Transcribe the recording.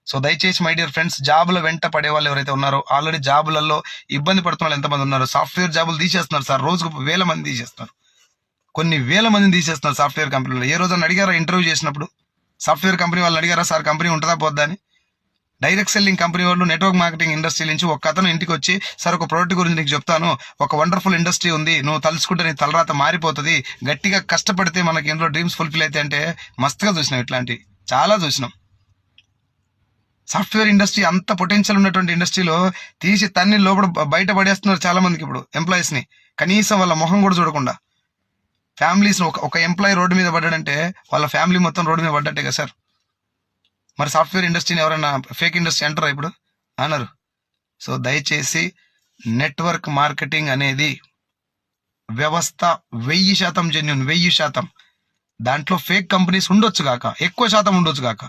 So దయచేసి my dear friends, జాబుల వెంట పడే వాళ్ళు ఎవరైతే ఉన్నారో, ఆల్రెడీ జాబులలో ఇబ్బంది పడుతున్న వాళ్ళు ఎంతమంది ఉన్నారు, సాఫ్ట్వేర్ జాబులు తీసేస్తున్నారు సార్, రోజుకు వేల మంది తీసేస్తున్నారు, కొన్ని వేల మందిని తీసేస్తున్నారు సాఫ్ట్వేర్ కంపెనీలో. ఏ రోజున అడిగారా ఇంటర్వ్యూ చేసినప్పుడు సాఫ్ట్వేర్ కంపెనీ వాళ్ళు అడిగారా సార్ కంపెనీ ఉంటుందా పోద్దా అని? డైరెక్ట్ సెల్లింగ్ కంపెనీ వాళ్ళు నెట్వర్క్ మార్కెటింగ్ ఇండస్ట్రీ నుంచి ఒక అతను ఇంటికి వచ్చి, సార్ ఒక ప్రోడక్ట్ గురించి నీకు చెప్తాను, ఒక వండర్ఫుల్ ఇండస్ట్రీ ఉంది, నువ్వు తలుచుకుంటే నీ తలరాత మారిపోతుంది, గట్టిగా కష్టపడితే మనకి ఇందులో డ్రీమ్స్ ఫుల్ఫిల్ అయితే అంటే మస్తుగా చూసినాం, ఇట్లాంటివి చాలా చూసినాం. సాఫ్ట్వేర్ ఇండస్ట్రీ అంత పొటెన్షియల్ ఉన్నటువంటి ఇండస్ట్రీలో తీసి తన్ని లోపల బయట పడేస్తున్నారు చాలా మందికి ఇప్పుడు ఎంప్లాయీస్ ని, కనీసం వాళ్ళ మొహం కూడా చూడకుండా. ఫ్యామిలీస్ ఒక ఎంప్లాయీ రోడ్డు మీద పడ్డాడంటే వాళ్ళ ఫ్యామిలీ మొత్తం రోడ్డు మీద పడ్డట్టే కదా సార్. మరి సాఫ్ట్వేర్ ఇండస్ట్రీని ఎవరైనా ఫేక్ ఇండస్ట్రీ అంటారా ఇప్పుడు? అనరు. సో దయచేసి నెట్వర్క్ మార్కెటింగ్ అనేది వ్యవస్థ 1000% జెన్యూన్, 1000%. దాంట్లో ఫేక్ కంపెనీస్ ఉండొచ్చు కాక, ఎక్కువ శాతం ఉండొచ్చు కాక,